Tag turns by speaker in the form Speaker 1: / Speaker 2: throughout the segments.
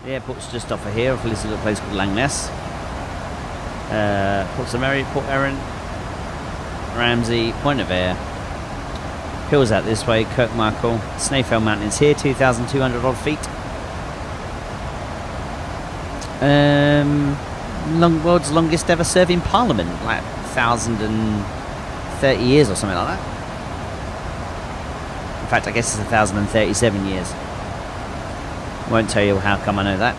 Speaker 1: The airport's just off of here, off a little place called Langness. Port St Mary, Port Erin, Ramsey, Point of Ayr. Hills out this way, Kirkmichael, Snaefell Mountains here, 2,200 odd feet. World's longest ever serving parliament, like 1,030 years or something like that. In fact, I guess it's 1,037 years. Won't tell you how come I know that.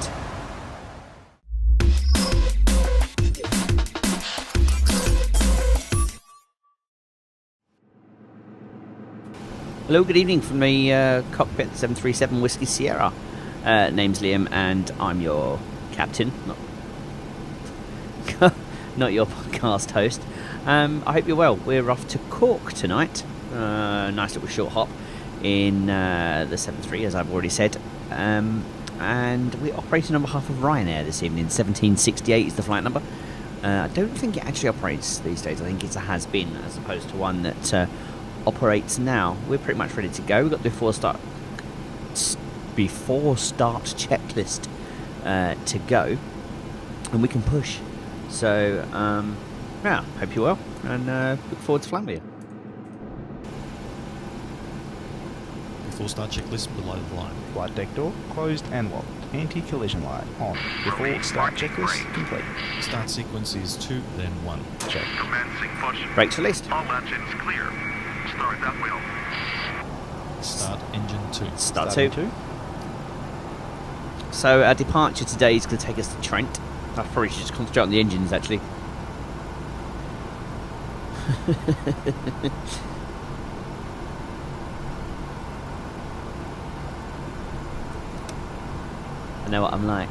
Speaker 1: Hello, good evening from the cockpit 737 Whiskey Sierra. Name's Liam and I'm your captain, not your podcast host. I hope you're well. We're off to Cork tonight. Nice little short hop in the 73, as I've already said. And we're operating on behalf of Ryanair this evening. 1768 is the flight number. I don't think it actually operates these days. I think it's a has-been as opposed to one that operates now. We're pretty much ready to go. We've got the before start checklist to go, and we can push. So yeah, hope you're well, and look forward to flying with you.
Speaker 2: Before start checklist below the line.
Speaker 3: Flight deck door closed and locked. Anti-collision light on. Before start checklist complete.
Speaker 2: Start sequence is 2, then 1.
Speaker 3: Check.
Speaker 4: Commencing push.
Speaker 1: Brakes released.
Speaker 4: All engines clear. Start that wheel.
Speaker 2: Start engine 2.
Speaker 1: Start 2. So our departure today is going to take us to Trent. I probably should just concentrate on the engines actually. I know what I'm like.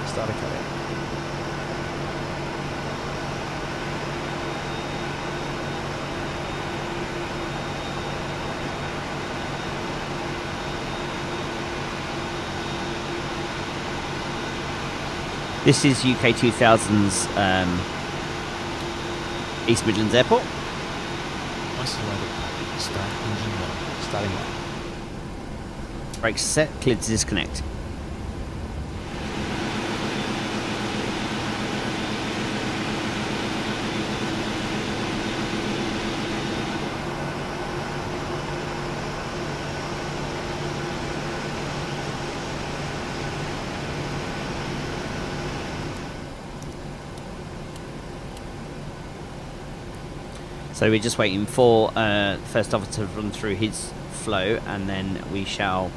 Speaker 3: Start a cutout.
Speaker 1: This is UK 2000's East Midlands Airport.
Speaker 2: Isolated. Start engine 1.
Speaker 3: Starting 1.
Speaker 1: Brakes set, clear to disconnect. So we're just waiting for first officer to run through his flow, and then we shall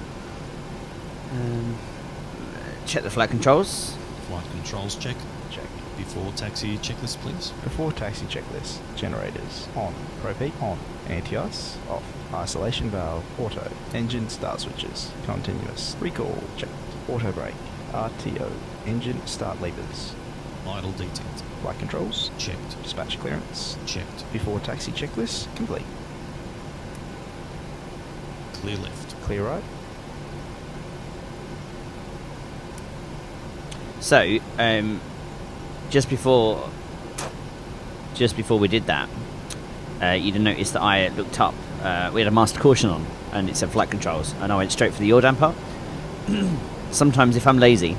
Speaker 1: check the flight controls.
Speaker 2: Flight controls check.
Speaker 3: Check.
Speaker 2: Before taxi checklist, please.
Speaker 3: Before taxi checklist. Generators on. Propane on. Anti-ice off. Isolation valve auto. Engine start switches continuous. Recall checked. Auto brake. RTO. Engine start levers.
Speaker 2: Idle detent.
Speaker 3: Flight controls
Speaker 2: Checked.
Speaker 3: dispatch clearance.
Speaker 2: Checked.
Speaker 3: Before taxi checklist complete.
Speaker 2: Clear left.
Speaker 3: Clear right.
Speaker 1: So just before we did that, you'd have noticed that I looked up. We had a master caution on, and it said flight controls, and I went straight for the yaw damper. Sometimes if I'm lazy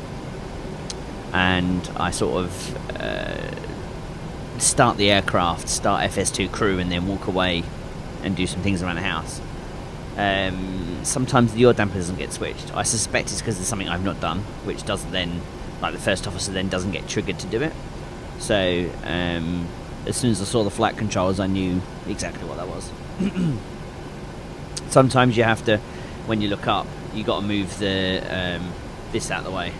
Speaker 1: and I sort of start the aircraft, start FS2 crew, and then walk away and do some things around the house, sometimes the yaw damper doesn't get switched. I suspect it's because there's something I've not done, which doesn't then, like the first officer then doesn't get triggered to do it. So as soon as I saw the flight controls, I knew exactly what that was. Sometimes you have to, when you look up, you got to move the this out of the way.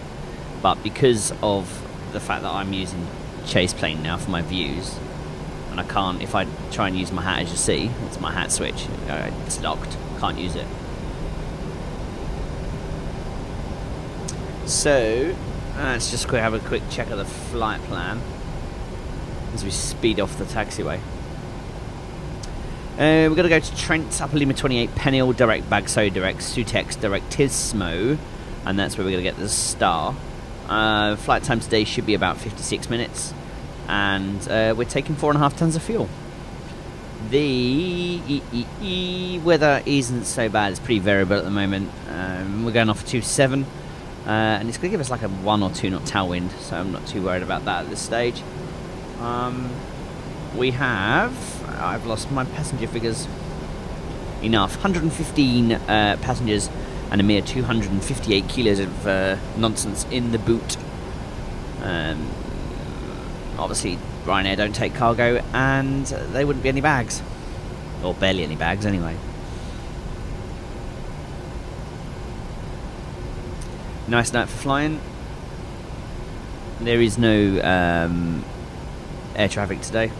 Speaker 1: But because of the fact that I'm using chase plane now for my views, and I can't, if I try and use my hat, as you see, it's my hat switch, it's locked, can't use it. So let's just have a quick check of the flight plan as we speed off the taxiway. We're going to go to Trent, Upper Lima 28, Pennhill, direct Bagso, direct Sutex, direct Tismo, and that's where we're going to get the star. Flight time today should be about 56 minutes. and we're taking 4.5 tons of fuel. The weather isn't so bad. It's pretty variable at the moment. We're going off 2.7, and it's going to give us like a 1 or 2 knot tailwind, so I'm not too worried about that at this stage. We have, I've lost my passenger figures. Enough, 115 passengers and a mere 258 kilos of nonsense in the boot. Obviously, Ryanair don't take cargo, and they wouldn't be any bags, or barely any bags anyway. Nice night for flying. There is no air traffic today,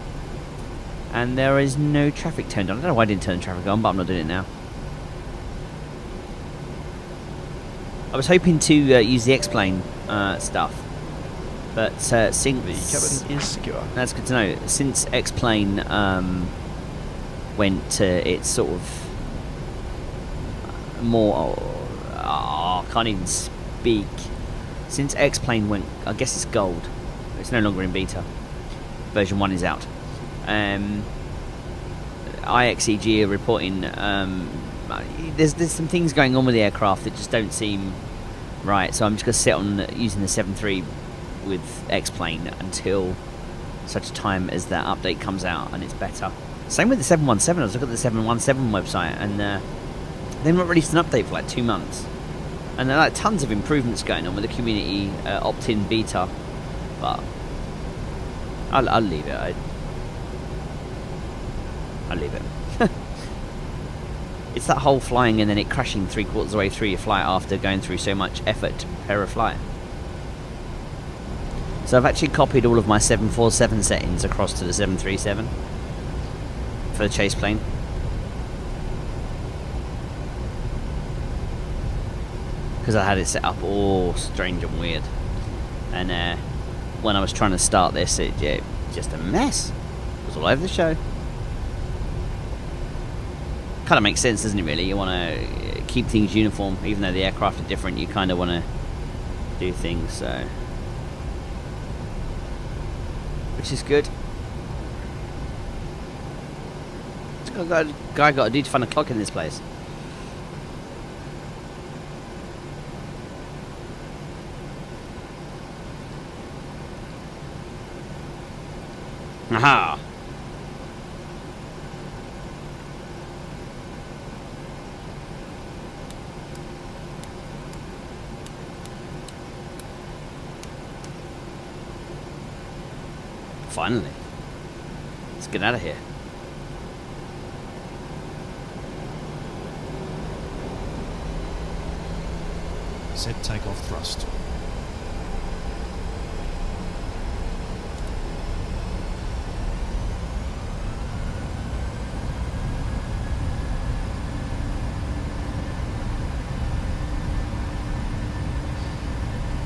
Speaker 1: and there is no traffic turned on. I don't know why I didn't turn the traffic on, but I'm not doing it now. I was hoping to use the X-Plane stuff, but since
Speaker 3: The cabin is secure.
Speaker 1: that's good to know. Since X-Plane went to its sort of more, I can't even speak. Since X-Plane went, I guess it's gold. It's no longer in beta. Version 1 is out. EICK are reporting there's some things going on with the aircraft that just don't seem right, so I'm just going to sit on using the 7.3 with X-Plane until such time as that update comes out and it's better. Same with the 717. I was looking at the 717 website, and they've not released an update for like 2 months, and there are like tons of improvements going on with the community opt-in beta, but I'll leave it. I'll leave it. It's that whole flying and then it crashing 3/4 of the way through your flight after going through so much effort to prepare a flight. So I've actually copied all of my 747 settings across to the 737 for the chase plane. Because I had it set up all strange and weird. And when I was trying to start this, it just a mess. It was all over the show. Kind of makes sense, doesn't it, really? You want to keep things uniform, even though the aircraft are different. You kind of want to do things, so, which is good. What's a guy got to do to find a clock in this place? Aha! Finally. Let's get out of here.
Speaker 2: Set takeoff thrust.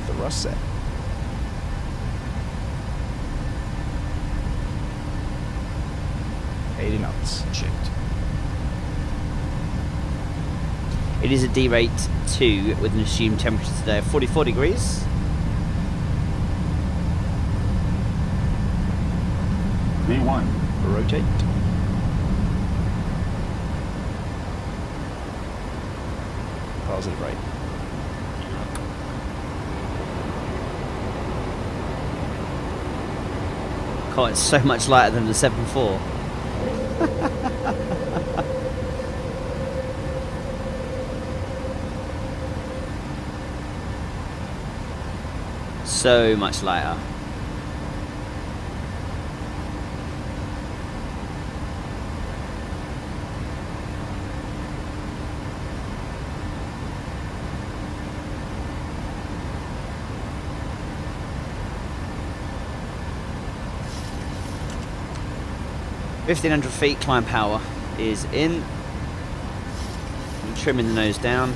Speaker 3: Thrust set. Knots.
Speaker 2: Checked.
Speaker 1: It is a D rate 2 with an assumed temperature today of 44 degrees.
Speaker 4: V1.
Speaker 3: Rotate. Positive rate.
Speaker 1: God, it's so much lighter than the 7.4. So much lighter. (1,500 feet) climb power is in. I'm trimming the nose down.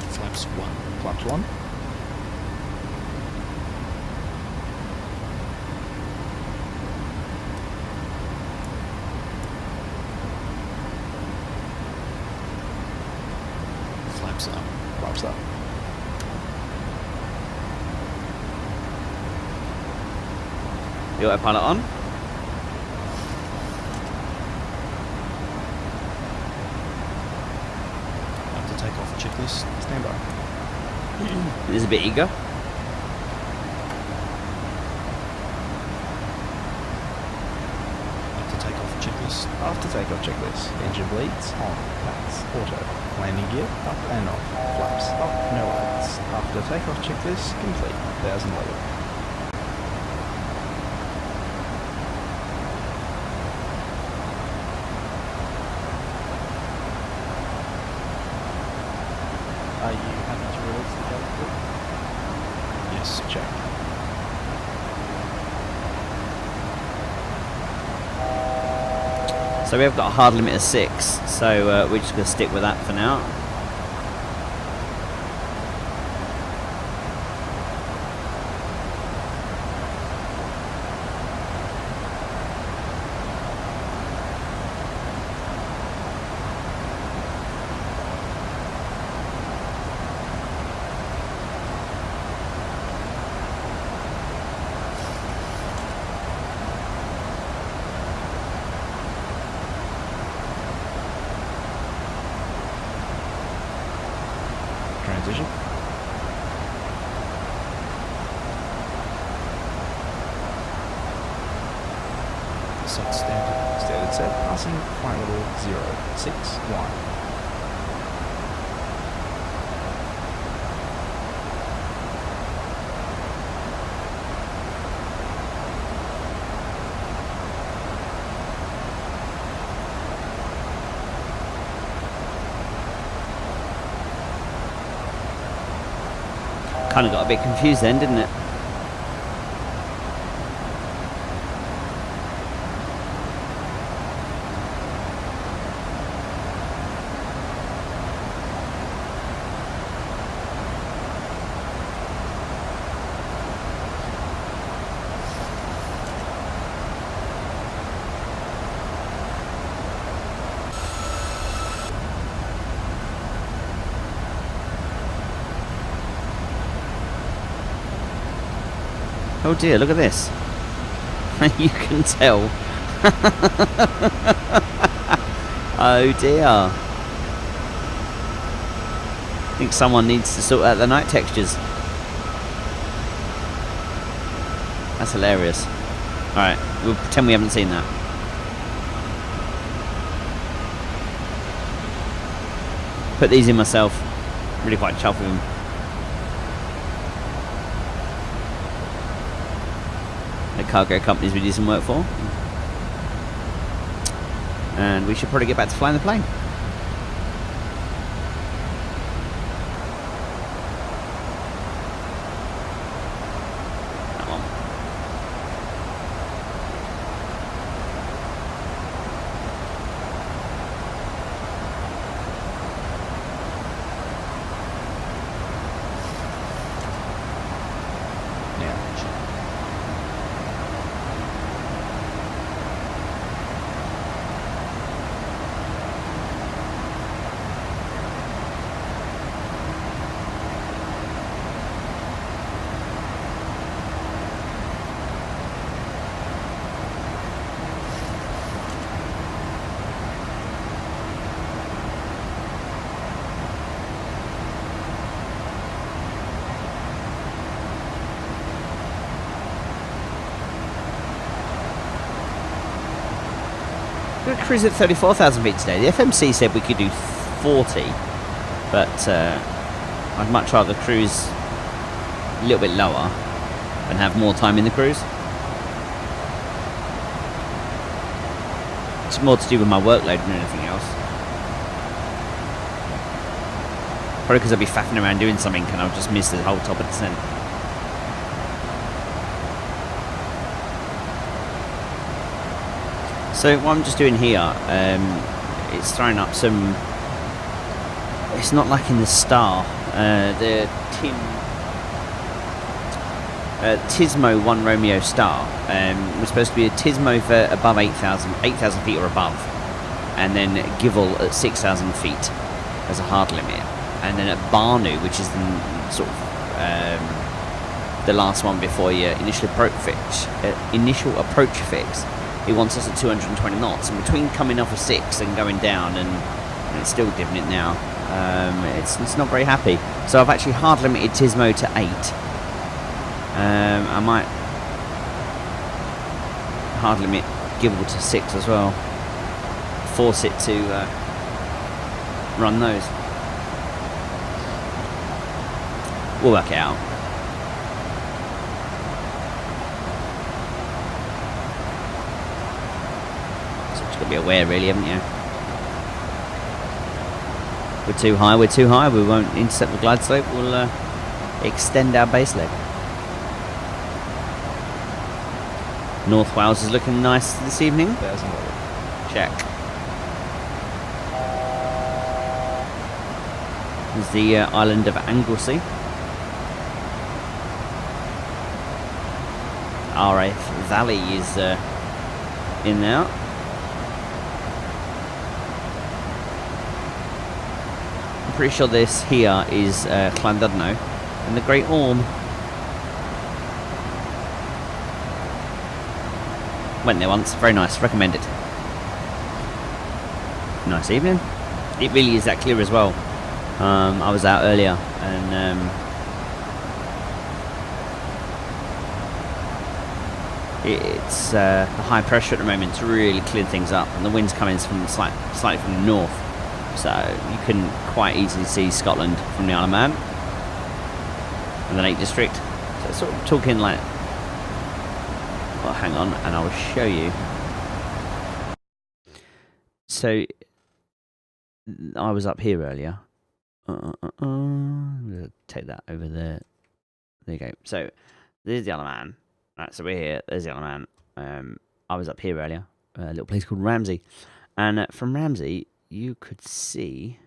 Speaker 2: Flaps 1.
Speaker 3: Flaps 1. start.
Speaker 1: The autopilot on.
Speaker 2: After takeoff checklist.
Speaker 3: Stand by.
Speaker 1: It is a bit eager.
Speaker 2: After takeoff checklist.
Speaker 3: After takeoff checklist. Engine bleeds. On. Max. Auto. Landing gear. Up and off. Flaps. Up. No lights. After takeoff checklist. Complete. 1000 level. Are you happy to release the gate?
Speaker 2: Yes.
Speaker 3: Check.
Speaker 1: So we have got a hard limit of 6, so we're just going to stick with that for now.
Speaker 3: Transition.
Speaker 2: Set standard.
Speaker 3: Standard set. Passing flight level 061.
Speaker 1: Kind of got a bit confused then, didn't it? Oh dear, look at this. You can tell. Oh dear. I think someone needs to sort out the night textures. That's hilarious. Alright, we'll pretend we haven't seen that. Put these in myself. Really quite chuffed with them. The cargo companies we do some work for. And we should probably get back to flying the plane. Come on.
Speaker 3: Now.
Speaker 1: We're going to cruise at 34,000 feet today. The FMC said we could do 40, but I'd much rather cruise a little bit lower and have more time in the cruise. It's more to do with my workload than anything else. Probably because I'll be faffing around doing something and I'll just miss the whole top of descent. So what I'm just doing here, it's throwing up some. It's not like in the Star, the Tismo 1 Romeo Star. Was supposed to be a Tismo for above 8,000 feet or above, and then Givel at 6,000 feet as a hard limit. and then at Barnu, which is the sort of the last one before your initial approach fix, it wants us at 220 knots. And between coming off of 6 and going down, and it's still giving it now, it's not very happy. So I've actually hard limited Tismo to 8. I might hard limit Gibble to 6 as well. Force it to run those. We'll work it out. So you've got to be aware, really, haven't you? We're too high, we won't intercept the glide slope, we'll extend our base leg. North Wales is looking nice this evening. Check. There's the island of Anglesey. RF Valley is in now. I'm pretty sure this here is Llandudno and the Great Orme. Went there once, very nice, recommend it. Nice evening. It really is that clear as well. I was out earlier and it's the high pressure at the moment to really clear things up, and the wind's coming from slightly from the north, so you can quite easily see Scotland from the Isle of Man and the Lake District. So sort of talking like, well, hang on, and I will show you. So I was up here earlier. We'll take that over there. There you go. So there's the Isle of Man. Right, so we're here. There's the Isle of Man. I was up here earlier, a little place called Ramsey, and from Ramsey you could see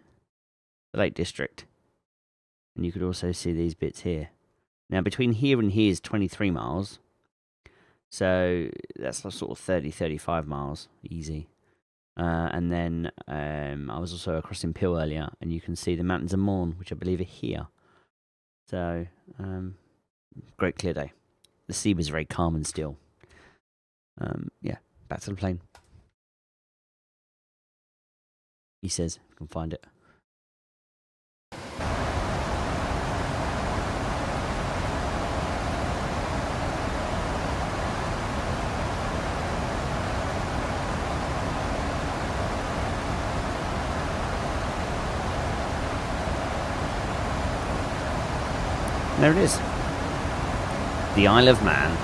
Speaker 1: the Lake District, and you could also see these bits here. Now between here and here is 23 miles, so that's sort of 30-35 miles easy. And then I was also across in Peel earlier, and you can see the Mountains of Mourne, which I believe are here. So great clear day. The sea was very calm and still. Yeah, back to the plane. He says, I can find it. There it is. The Isle of Man.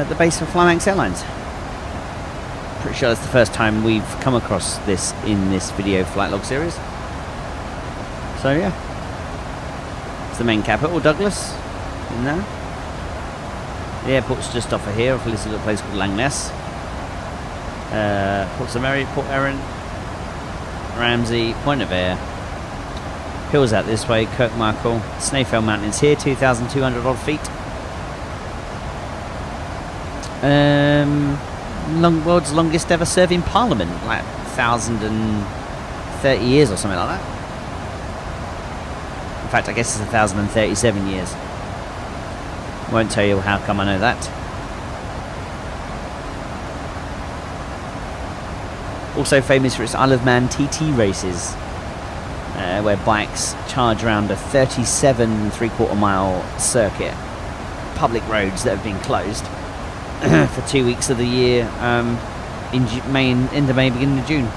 Speaker 1: The base of FlyManx Airlines. Pretty sure that's the first time we've come across this in this video flight log series. So yeah. It's the main capital, Douglas. In there. The airport's just off of here, off a little place called Langness. Port St Mary, Port Erin, Ramsey, Point of Ayre. Hills out this way, Kirkmichael, Snaefell Mountains here, 2,200 odd feet. World's longest ever serving parliament, like 1,030 years or something like that. In fact, I guess it's 1,037 years. Won't tell you how come I know that. Also famous for its Isle of Man TT races. Where bikes charge around a 37 3/4 mile circuit, public roads that have been closed for 2 weeks of the year, in end of May, beginning of June.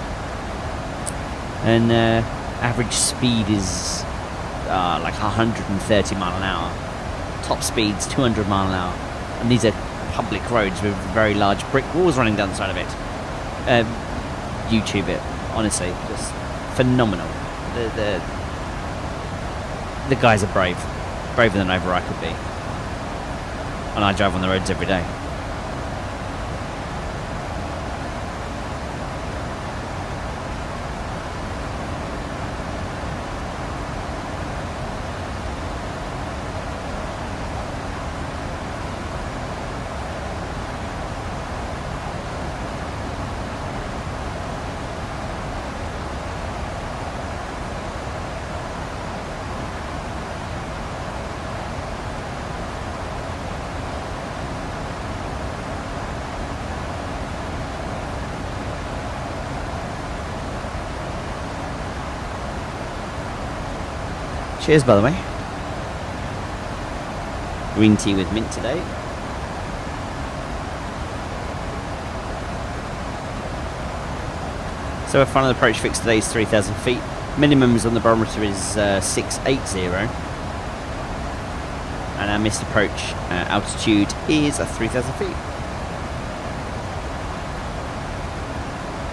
Speaker 1: And average speed is like 130 mile an hour. Top speed's 200 mile an hour. And these are public roads with very large brick walls running down the side of it. YouTube it, honestly, just phenomenal. The guys are brave, braver than ever I could be, and I drive on the roads every day. Cheers, by the way. Green tea with mint today. So our final approach fix today is 3,000 feet. Minimums on the barometer is 680. And our missed approach altitude is 3,000 feet.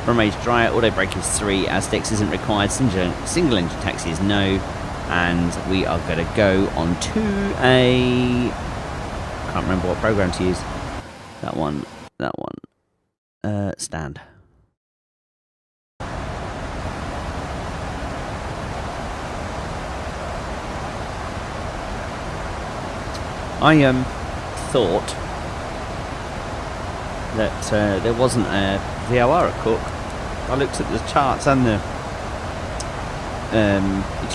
Speaker 1: Runway is dry, auto brake is 3, Aztecs isn't required, single engine taxi is no. And we are going to go on to a... can't remember what program to use. That one. Stand. I thought that there wasn't a VOR at Cork. I looked at the charts and the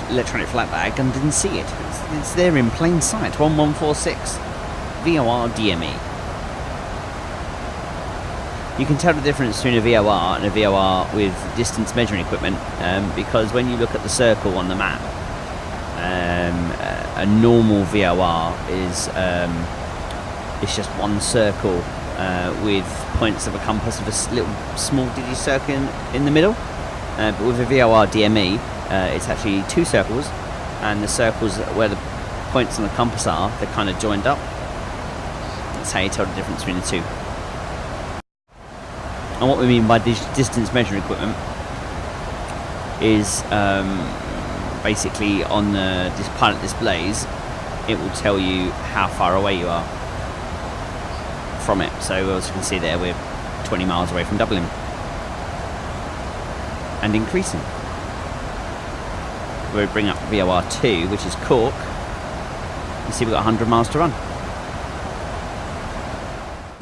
Speaker 1: electronic flight bag and didn't see it. It's there in plain sight. 1146 VOR DME. You can tell the difference between a VOR and a VOR with distance measuring equipment because when you look at the circle on the map, a normal VOR is it's just one circle with points of a compass with a little small digicircle in the middle. But with a VOR DME, it's actually two circles, and the circles where the points on the compass are, they're kind of joined up. That's how you tell the difference between the two. And what we mean by distance measuring equipment is basically on the pilot displays, it will tell you how far away you are from it. So as you can see there, we're 20 miles away from Dublin and increasing. We'll bring up VOR2, which is Cork. You see we've got 100 miles to run.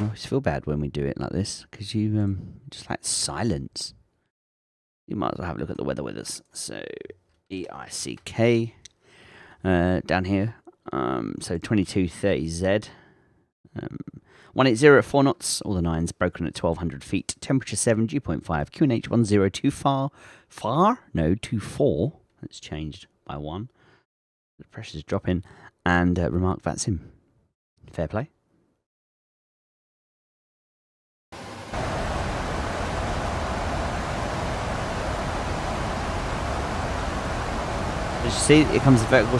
Speaker 1: I always feel bad when we do it like this because you just like silence. You might as well have a look at the weather with us. So EICK down here. So 2230Z. 180 at 4 knots. All the 9s broken at 1200 feet. Temperature 7, dew point 5. QNH 102 far. No, 24. That's changed by 1. The pressure's dropping. And remark that's him. Fair play. As you see, it comes a vertical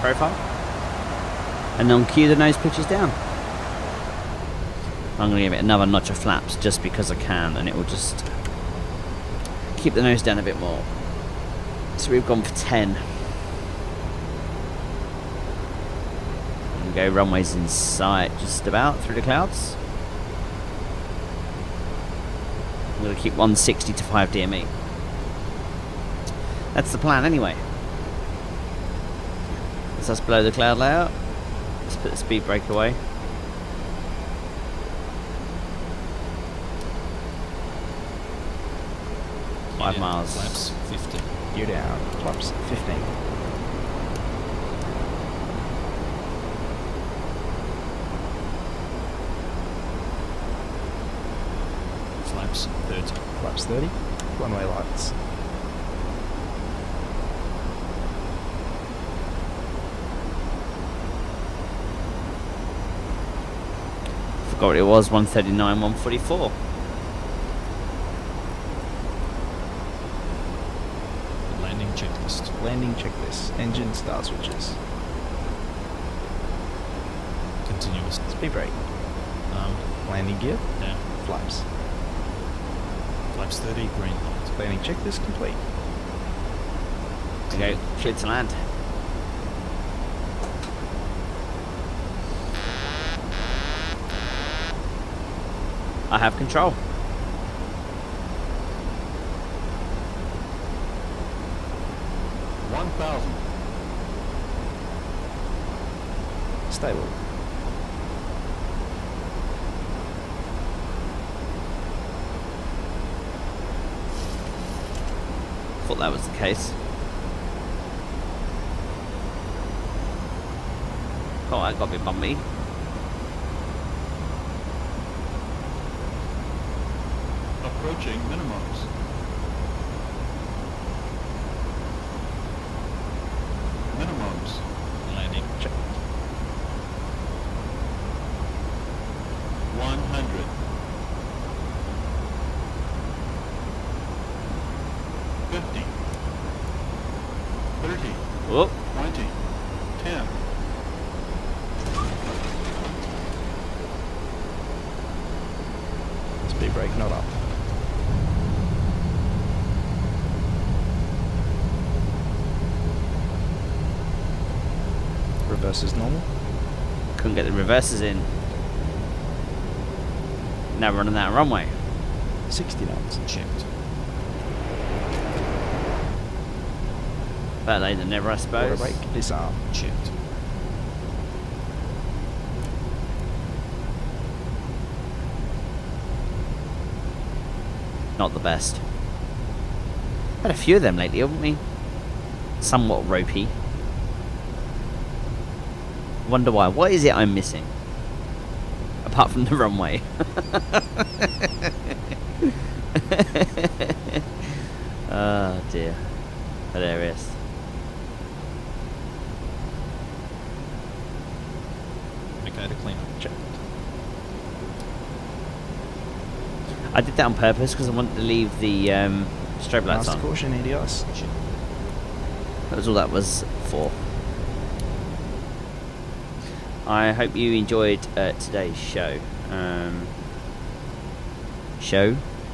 Speaker 1: profile, and on cue the nose pitches down. I'm going to give it another notch of flaps just because I can, and it will just keep the nose down a bit more. So we've gone for 10. And go runways in sight just about through the clouds. I'm going to keep 160 to 5 DME. That's the plan anyway. Let's just blow the cloud layout. Let's put the speed brake away. Five miles.
Speaker 2: Flaps 15.
Speaker 3: You're down. Flaps 15.
Speaker 2: Flaps 30.
Speaker 3: Flaps 30. One-way lights.
Speaker 1: Forgot what it was, 139, 144.
Speaker 2: Landing checklist.
Speaker 3: Landing checklist. Engine start switches.
Speaker 2: Continuous.
Speaker 3: Speed brake. Landing gear.
Speaker 2: Down.
Speaker 3: Flaps.
Speaker 2: Flaps 30, green light.
Speaker 3: Landing checklist complete.
Speaker 1: Okay, clear to land. I have control.
Speaker 3: Stable.
Speaker 1: Thought that was the case. Oh, that got a bit bumpy.
Speaker 4: Approaching minimums.
Speaker 3: brake not up. Reverse is normal.
Speaker 1: Couldn't get the reverses in. Now we're running that runway.
Speaker 3: 60 knots.
Speaker 2: Checked.
Speaker 1: Better late than never, I
Speaker 3: Auto
Speaker 1: suppose.
Speaker 3: brake, disarm.
Speaker 2: Checked.
Speaker 1: Not the best. Had a few of them lately, haven't we? Somewhat ropey. Wonder why. What is it I'm missing? Apart from the runway. Oh dear. Hilarious.
Speaker 2: Okay to clean up.
Speaker 3: Check.
Speaker 1: I did that on purpose because I wanted to leave the strobe lights
Speaker 3: Master
Speaker 1: on.
Speaker 3: caution, ADIs.
Speaker 2: Check.
Speaker 1: That was all that was for. I hope you enjoyed today's show.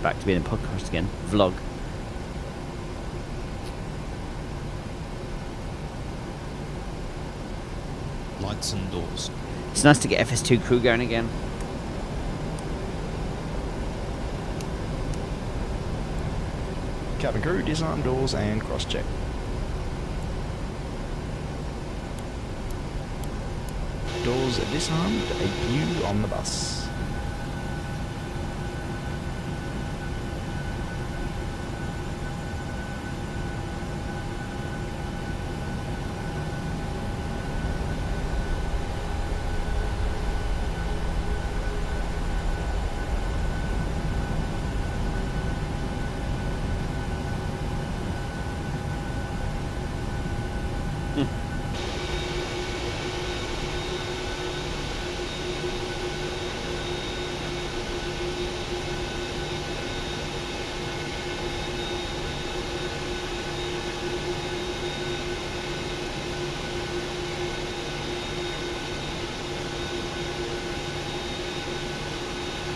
Speaker 1: Back to being a podcast again. Vlog.
Speaker 2: Lights and doors.
Speaker 1: It's nice to get FS2 crew going again.
Speaker 3: Cabin crew, disarm doors and cross check. Doors are disarmed, a view on the bus.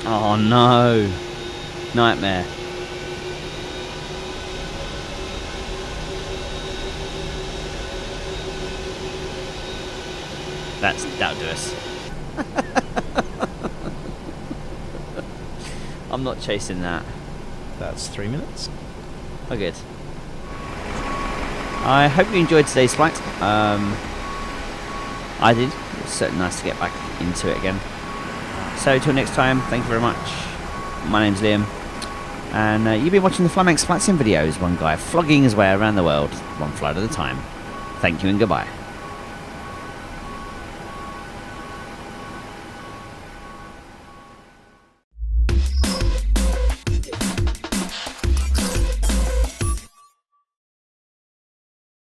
Speaker 1: Oh no. Nightmare. That'll do us. I'm not chasing that.
Speaker 3: That's 3 minutes.
Speaker 1: Oh good. I hope you enjoyed today's flight. I did. It was certainly nice to get back into it again. So till next time, thank you very much. My name's Liam, and you've been watching the FlyManx flight sim videos. One guy flogging his way around the world, one flight at a time. Thank you and goodbye.